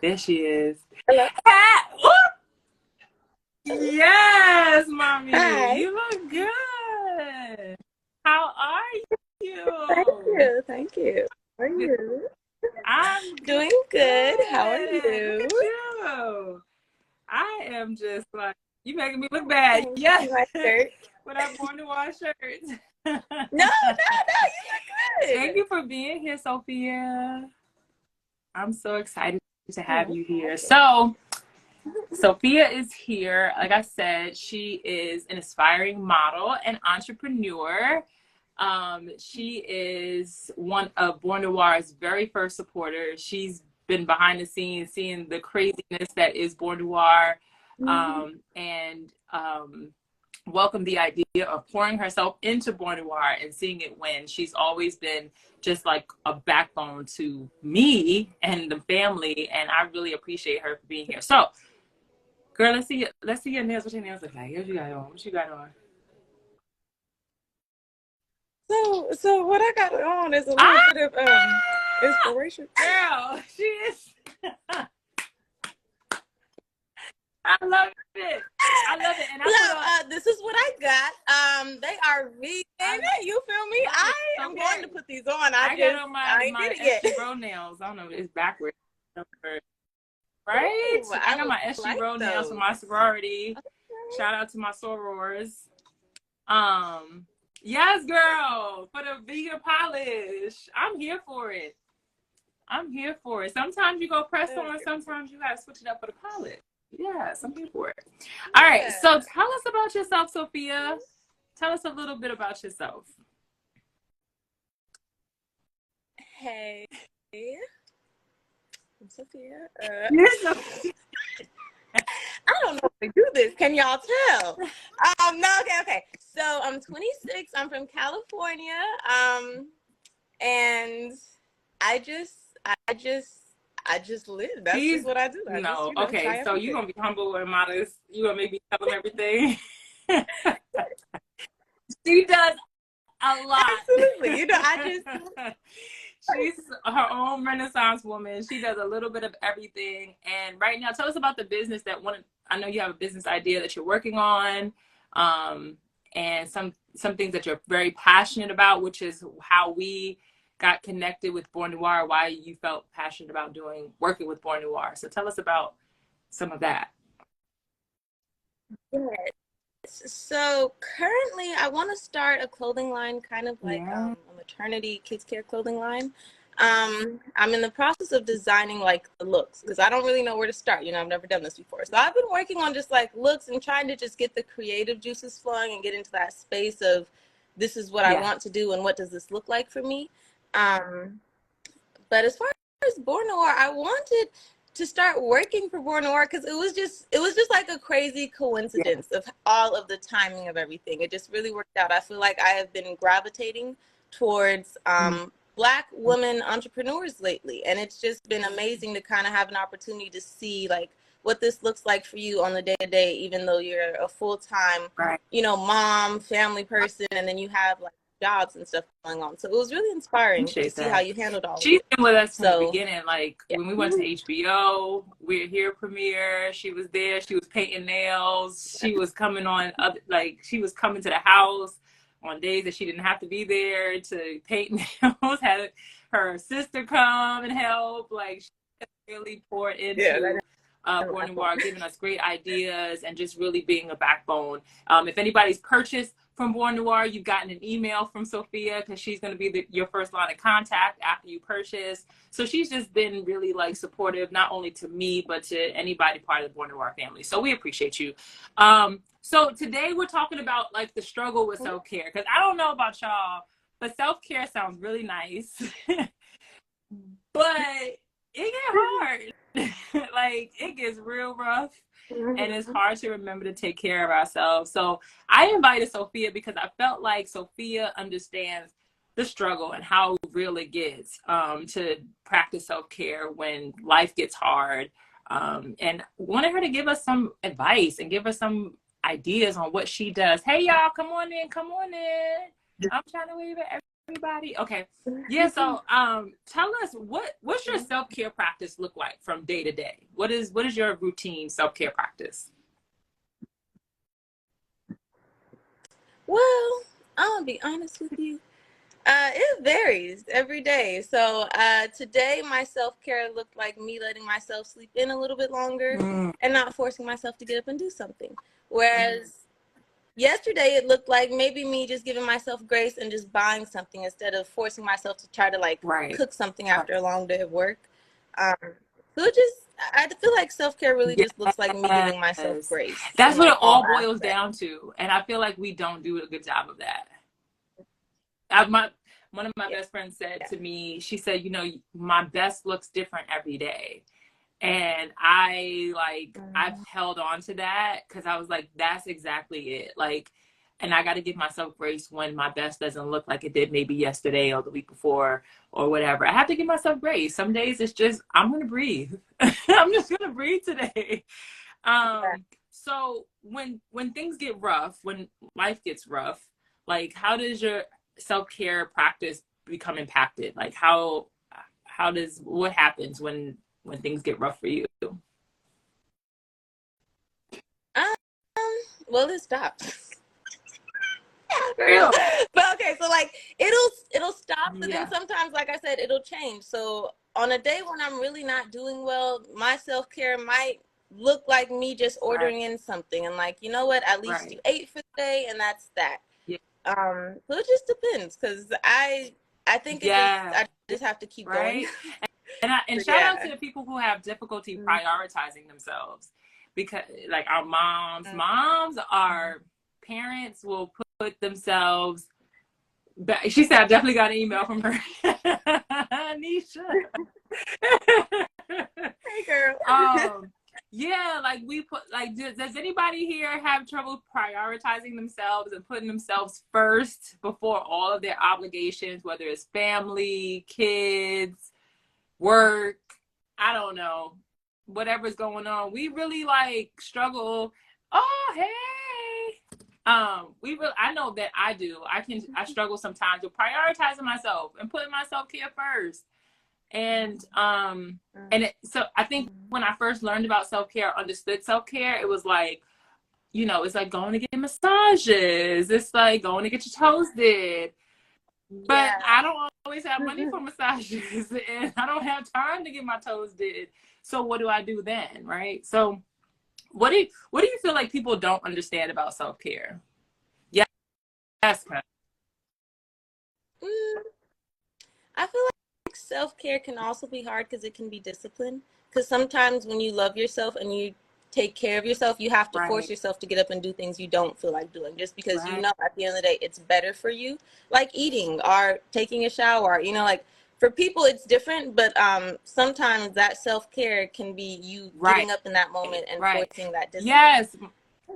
There she is. Hello. Ah, yes, mommy. Hi. You look good. How are Thank you? you. Thank you. How are you? I'm good. Doing good. How are Look you? at you. I am just like, you making me look bad. Thanks. You Yes. see my shirt? With our Born to Wash shirts. No, you look Thank good. you for being here, Sophia. I'm so excited to have No you here. problem. So, Sophia is here. Like I said, she is an aspiring model and entrepreneur. She is one of Born Noir's very first supporters. She's been behind the scenes seeing the craziness that is Born Noir, and welcomed the idea of pouring herself into Born Noir and seeing it win. She's always been just like a backbone to me and the family, and I really appreciate her for being here. So, girl, let's see your nails. What your nails look like? What you got on? What you got on? So what I got on is a little Ah, bit of inspiration. girl, she is. I love it. I love it. And So this is what I got. They are vegan. You feel me? I am going to put these on. I got on I ain't my did it yet. SG Bro nails. I don't know, it's backwards. Right? Ooh, I got my SG like Bro nails from my sorority. Okay. Shout out to my sorors. Yes, girl, for the vegan polish. I'm here for it. I'm here for it. Sometimes you go press on, sometimes you gotta switch it up for the polish. Yes, I'm here for it. All right, so tell us about yourself, Sophia. Tell us a little bit about yourself. Hey, I'm Sophia. I don't know how to do this. Can y'all tell? No, okay. So I'm 26. I'm from California. And I just live. That's just what I do. Okay, so you're gonna be humble and modest. You're gonna make me tell them everything. She does a lot. Absolutely. She's her own Renaissance woman. She does a little bit of everything. And right now, tell us about the business I know you have a business idea that you're working on, and some things that you're very passionate about, which is how we got connected with Born Noir, why you felt passionate about working with Born Noir. So tell us about some of that. Yes. So currently I want to start a clothing line, kind of like a maternity kids care clothing line. I'm in the process of designing like the looks because I don't really know where to start. I've never done this before. So I've been working on just like looks and trying to just get the creative juices flowing and get into that space of this is what I want to do and what does this look like for me. But as far as Born Noir, I wanted to start working for Born Noir because it was just like a crazy coincidence of all of the timing of everything. It just really worked out. I feel like I have been gravitating towards Black women entrepreneurs lately, and it's just been amazing to kind of have an opportunity to see like what this looks like for you on the day-to-day, even though you're a full-time mom, family person, and then you have like jobs and stuff going on. So it was really inspiring to see how you handled all of it. She's been with us from the beginning. Like when we went to HBO, We're Here premiere, she was there. She was painting nails. She was coming on she was coming to the house on days that she didn't have to be there to paint nails. Had her sister come and help. Like she really poured into Born Noir, giving us great ideas and just really being a backbone. If anybody's purchased from Born Noir, you've gotten an email from Sophia because she's going to be your first line of contact after you purchase. So she's just been really like supportive, not only to me, but to anybody part of the Born Noir family. So we appreciate you. So today we're talking about like the struggle with self-care, because I don't know about y'all, but self-care sounds really nice, but it get hard. Like it gets real rough. And it's hard to remember to take care of ourselves. So I invited Sophia because I felt like Sophia understands the struggle and how real it gets to practice self-care when life gets hard. And wanted her to give us some advice and give us some ideas on what she does. Hey, y'all, come on in. I'm trying to wave at everybody. everybody? Okay. Yeah, so tell us what's your self-care practice look like from day to day? What is your routine self-care practice? Well, I'm gonna be honest with you. It varies every day. So today, my self care looked like me letting myself sleep in a little bit longer Mm, and not forcing myself to get up and do something. Whereas yesterday, it looked like maybe me just giving myself grace and just buying something instead of forcing myself to try to like right. cook something after a long day of work. Um, so it just, I feel like self care really just looks like me giving myself Yes. grace That's in what like it all all boils aspects. down to. And I feel like we don't do a good job of that. One of my Yeah. best friends said to me, she said, my best looks different every day. And I've held on to that because I was like, that's exactly it. Like, and I got to give myself grace when my best doesn't look like it did maybe yesterday or the week before or whatever. I have to give myself grace. Some days it's just, I'm going to breathe. I'm just going to breathe today. So when things get rough, when life gets rough, like how does your self-care practice become impacted? Like what happens when things get rough for you? Um, well, it stops. For real. But okay, so like it'll stop, but then Yeah. sometimes, like I said, it'll change. So on a day when I'm really not doing well, my self care might look like me just Right. ordering in something and like, you know what, at least you Right. ate for the day and that's that. Yeah. So it just depends because I think Yeah. I just have to keep going. Right. And So shout out to yeah. the people who have difficulty prioritizing themselves, because like our moms our parents will put themselves back. She said I definitely got an email from her. Nisha. Hey girl. Yeah, like we put like does anybody here have trouble prioritizing themselves and putting themselves first before all of their obligations, whether it's family, kids, work, I don't know, whatever's going on? We really like struggle. Oh, hey. I know that I do. I struggle sometimes with prioritizing myself and putting my self-care first. So I think when I first learned about self-care, understood self-care, it was like, it's like going to get massages. It's like going to get your toes did. But Yeah. I don't always have money for massages and I don't have time to get my toes did. So what do I do then, right? So what do you feel like people don't understand about self-care? Yes, yes. Mm, I feel like self care can also be hard because it can be discipline. Because sometimes when you love yourself and you take care of yourself, you have to force Right, yourself to get up and do things you don't feel like doing just because you right, know at the end of the day it's better for you, like eating or taking a shower. Like for people it's different, but sometimes that self care can be you right, getting up in that moment and right. forcing that discipline. Yes,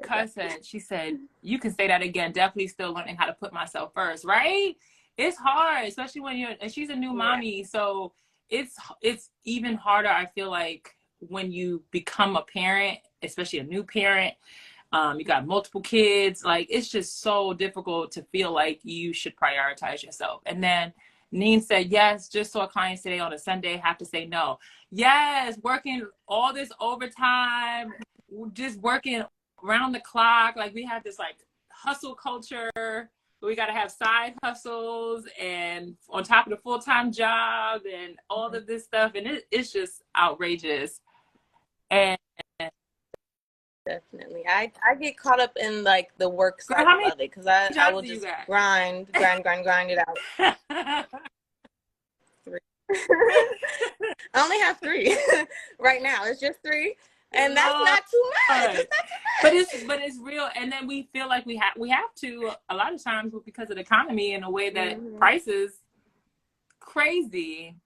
cousin, she said, you can say that again. Definitely still learning how to put myself first, right? It's hard, especially and she's a new Yeah. mommy. So it's even harder, I feel like, when you become a parent, especially a new parent. You got multiple kids. Like, it's just so difficult to feel like you should prioritize yourself. And then Neen said, yes, just saw clients today on a Sunday, have to say no. Yes, working all this overtime, just working around the clock. Like, we have this like hustle culture. We got to have side hustles and on top of the full-time job and all of this stuff. And it's just outrageous. And Definitely. I get caught up in like the work girl, side how many of it because I jobs will do you just got? grind it out. 3. I only have 3 right now. It's just 3, and that's Lord. not too much. It's not too But it's real, and then we feel like we have to a lot of times because of the economy in a way that much. prices crazy.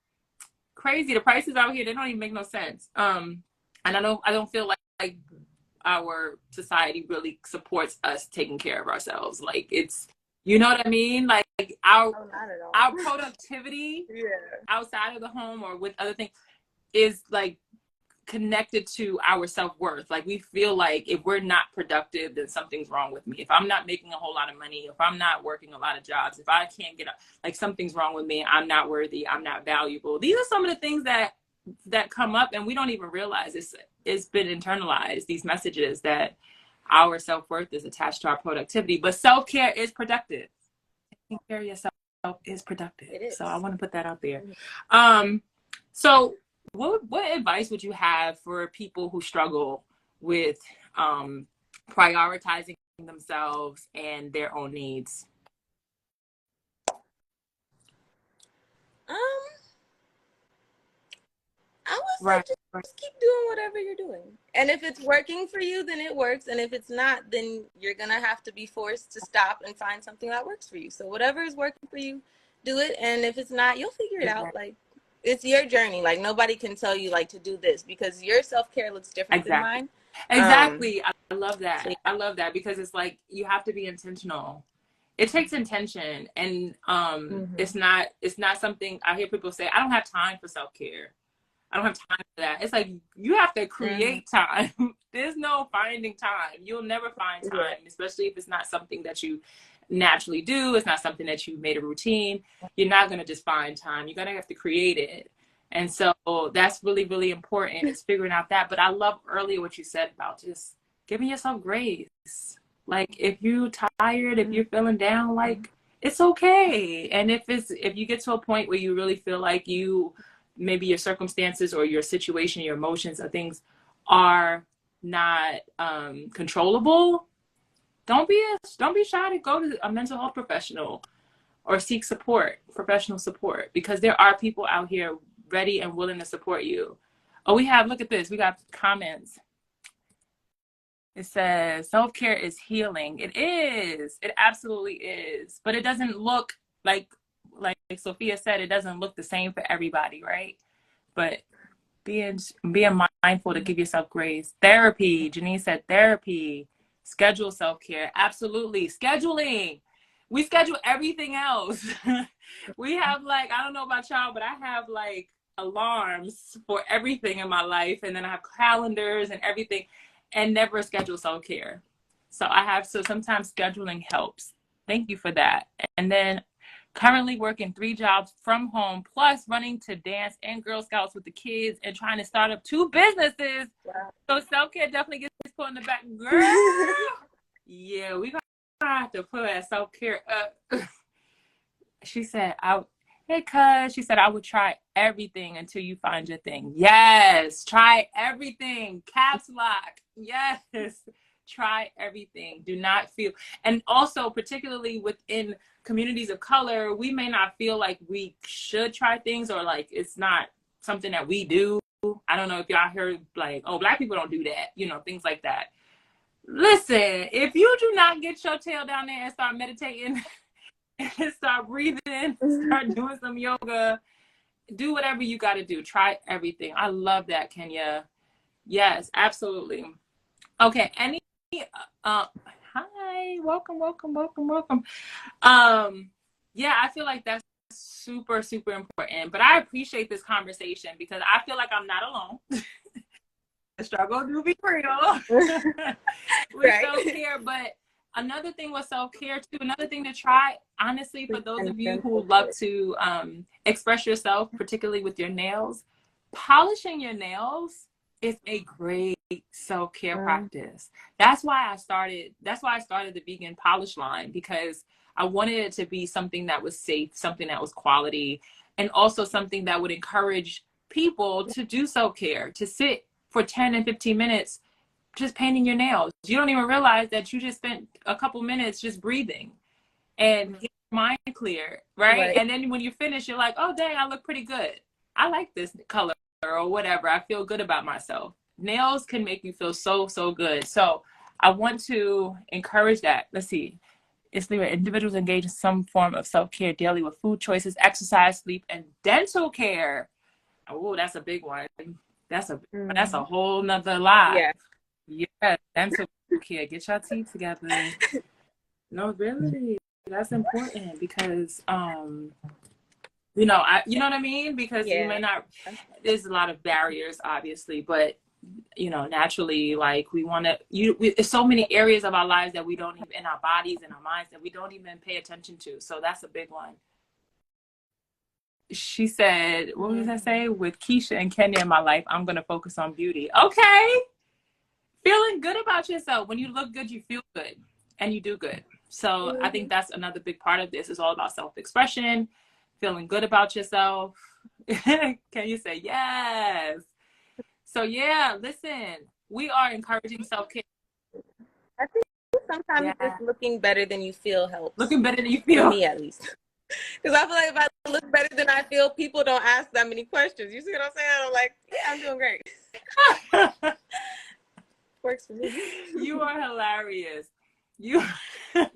The prices out here, they don't even make no sense. And I don't feel like our society really supports us taking care of ourselves. Like, it's, you know what I mean? Like our Oh, not at our all. productivity Yeah. outside of the home or with other things is like connected to our self-worth. Like, we feel like if we're not productive, then something's wrong with me. If I'm not making a whole lot of money, if I'm not working a lot of jobs, if I can't get like, something's wrong with me, I'm not worthy, I'm not valuable. These are some of the things that come up, and we don't even realize it's been internalized, these messages that our self-worth is attached to our productivity. But self-care is productive. Taking care of yourself is productive. It is. So I want to put that out there. So what advice would you have for people who struggle with prioritizing themselves and their own needs? I would say just keep doing whatever you're doing. And if it's working for you, then it works. And if it's not, then you're going to have to be forced to stop and find something that works for you. So whatever is working for you, do it. And if it's not, you'll figure it out. Like, it's your journey. Like, nobody can tell you, like, to do this, because your self-care looks different than mine. Exactly. I love that. So, yeah. I love that, because it's like, you have to be intentional. It takes intention. And it's not something I hear people say, I don't have time for self-care. I don't have time for that. It's like, you have to create time. There's no finding time. You'll never find time, especially if it's not something that you naturally do. It's not something that you made a routine. You're not going to just find time. You're going to have to create it. And so that's really, really important. It's figuring out that. But I love earlier what you said about just giving yourself grace. Like, if you're tired, if you're feeling down, like, it's okay. And if you get to a point where you really feel like maybe your circumstances or your situation, your emotions or things are not controllable, don't be shy to go to a mental health professional or seek professional support, because there are people out here ready and willing to support you. Oh, look at this. We got comments. It says, self-care is healing. It is. It absolutely is. But it doesn't look like Sophia said, it doesn't look the same for everybody, right? But being mindful to give yourself grace. Therapy. Janine said therapy. Schedule self-care. Absolutely. Scheduling. We schedule everything else. We have, like, I don't know about y'all, but I have, like, alarms for everything in my life. And then I have calendars and everything, and never schedule self-care. So sometimes scheduling helps. Thank you for that. And then currently working 3 jobs from home, plus running to dance and Girl Scouts with the kids, and trying to start up 2 businesses. Wow. So self-care definitely gets put in the back. Girl, yeah, we gonna have to put that self-care up. She said, she said, I would try everything until you find your thing. Yes, try everything. Caps lock. Yes, try everything. Do not feel, and also particularly within communities of color, we may not feel like we should try things, or like it's not something that we do. I don't know if y'all heard, like, oh, Black people don't do that, things like that. Listen, if you do not get your tail down there and start meditating and start breathing, start doing some yoga, do whatever you got to do. Try everything. I love that, Kenya. Yes, absolutely. Okay. Hi, welcome. Yeah, I feel like that's super, super important. But I appreciate this conversation, because I feel like I'm not alone. The struggle do be real. We self-care, but another thing with self-care too, another thing to try, honestly, for those of you who love to express yourself, particularly with your nails, polishing your nails is a great self-care practice. That's why I started the vegan polish line, because I wanted it to be something that was safe, something that was quality, and also something that would encourage people to do self-care, to sit for 10 and 15 minutes just painting your nails. You don't even realize that you just spent a couple minutes just breathing and get your mind clear, right? And then when you finish, you're like, oh, dang, I look pretty good. I like this color or whatever. I feel good about myself. Nails can make you feel so, so good. So I want to encourage that. Let's see. It's where individuals engage in some form of self-care daily with food choices, exercise, sleep, and dental care. Oh, that's a big one. That's a whole nother lot. Yeah, dental care. Get your teeth together. No, really, that's important, because you know, you know what I mean? Because you may not, there's a lot of barriers, obviously, but you know, naturally, like we want to, there's so many areas of our lives that we don't even, in our bodies and our minds, that we don't even pay attention to. So that's a big one. She said, what was I say? With Keisha and Kenya in my life, I'm going to focus on beauty. Okay. Feeling good about yourself. When you look good, you feel good and you do good. So I think that's another big part of this. Is all about self-expression, feeling good about yourself. Can you say yes? So yeah, listen, we are encouraging self-care. I think sometimes just looking better than you feel helps. Looking better than you feel. For me, at least. Because I feel like if I look better than I feel, people don't ask that many questions. You see what I'm saying? I'm like, yeah, I'm doing great. Works for me. You are hilarious. You look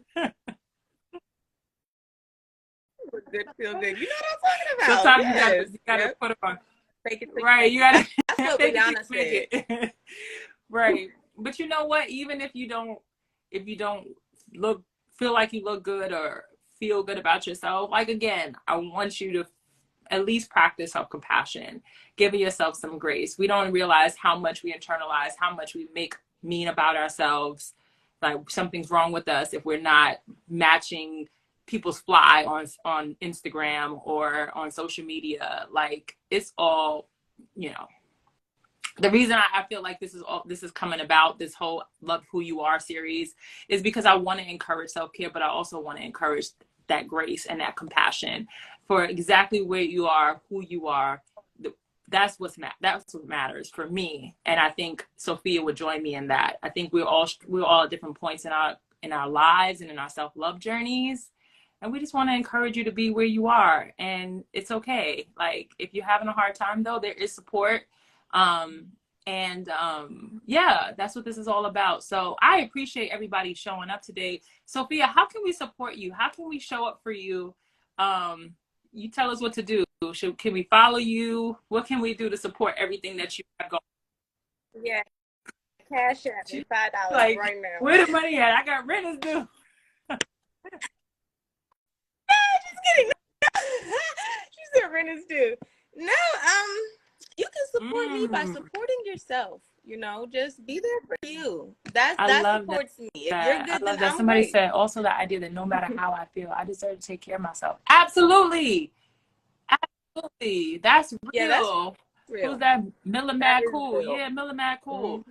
good, feel good. You know what I'm talking about. Sometimes you gotta put it on. Fake it, right. You gotta that's what Brianna said. Right. But you know what? Even if you don't feel like you look good or feel good about yourself, like again, I want you to at least practice self-compassion, giving yourself some grace. We don't realize how much we internalize, how much we make mean about ourselves, like something's wrong with us if we're not matching people's fly on Instagram or on social media. Like it's all, you know, the reason I feel like this is coming about, this whole Love Who You Are series, is because I want to encourage self-care, but I also want to encourage that grace and that compassion for exactly where you are, who you are. That's what matters for me. And I think Sophia would join me in that. I think we're all at different points in our lives and in our self-love journeys. And we just want to encourage you to be where you are. And it's okay. Like if you're having a hard time though, there is support. Yeah, that's what this is all about. So I appreciate everybody showing up today. Sophia, how can we support you? How can we show up for you? You tell us what to do. Can we follow you? What can we do to support everything that you have going? Yeah, cash at me $5 like, right now. Where the money at? I got rent is due. Just kidding. She said rent is due. No, you can support me by supporting yourself. You know, just be there for you. That supports me. If you're good, then I'm Somebody great. said also the idea that no matter how I feel, I deserve to take care of myself. Absolutely. Absolutely. That's real. Yeah, that's real. Who's that? Mila Mad Cool. Real. Yeah, Mila Mad Cool.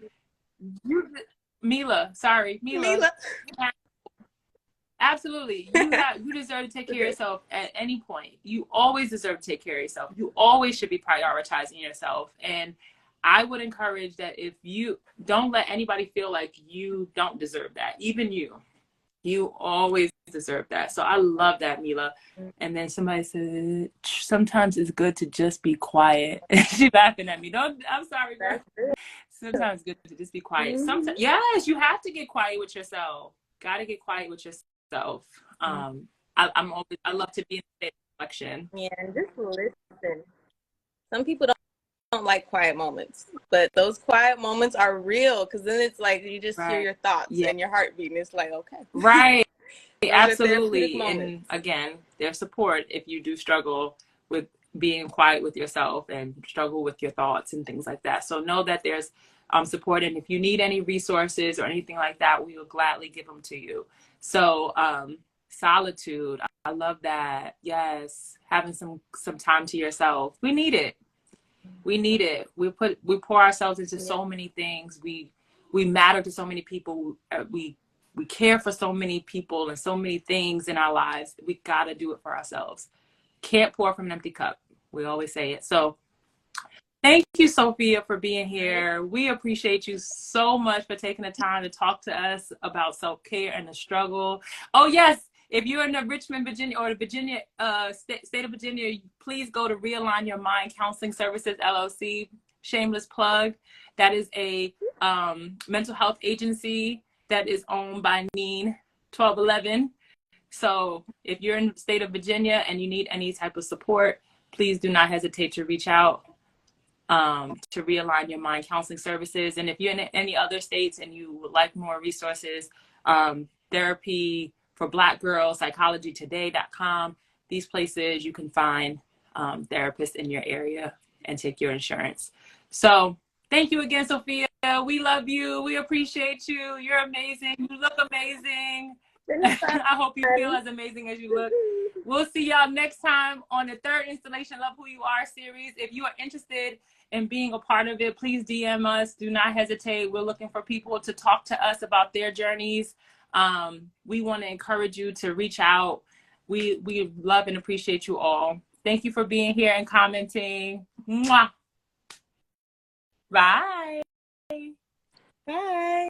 Mila. Absolutely. You deserve to take care of yourself at any point. You always deserve to take care of yourself. You always should be prioritizing yourself. And I would encourage that if you don't let anybody feel like you don't deserve that, even you always deserve that. So I love that, Mila. And then somebody said, sometimes it's good to just be quiet. She's laughing at me. I'm sorry, girl. Sometimes it's good to just be quiet. Sometimes, yes, you have to get quiet with yourself. Got to get quiet with yourself. I love to be in state of reflection. Yeah, and just listen. Some people don't like quiet moments, but those quiet moments are real, because then it's like you just hear your thoughts and your heartbeat, and it's like, okay. Right. Absolutely. And again, there's support if you do struggle with being quiet with yourself and struggle with your thoughts and things like that. So know that there's support, and if you need any resources or anything like that, we will gladly give them to you. So solitude, I love that. Yes, having some time to yourself. We need it. We pour ourselves into so many things. We matter to so many people. We care for so many people and so many things in our lives. We got to do it for ourselves. Can't pour from an empty cup. We always say it. So thank you, Sophia, for being here. We appreciate you so much for taking the time to talk to us about self-care and the struggle. Oh, yes. If you're in the Richmond, Virginia, or the Virginia, state of Virginia, please go to Realign Your Mind Counseling Services, LLC. Shameless plug. That is a mental health agency that is owned by Neen 1211. So if you're in the state of Virginia and you need any type of support, please do not hesitate to reach out to Realign Your Mind Counseling Services. And if you're in any other states and you would like more resources, therapy for Black girls, psychologytoday.com, these places you can find therapist in your area and take your insurance. So thank you again, Sophia. We love you. We appreciate you. You're amazing. You look amazing. I hope you feel as amazing as you look. We'll see y'all next time on the third installation Love Who You Are series. If you are interested in being a part of it, please DM us. Do not hesitate. We're looking for people to talk to us about their journeys. We want to encourage you to reach out. We love and appreciate you all. Thank you for being here and commenting. Mwah. Bye. Bye.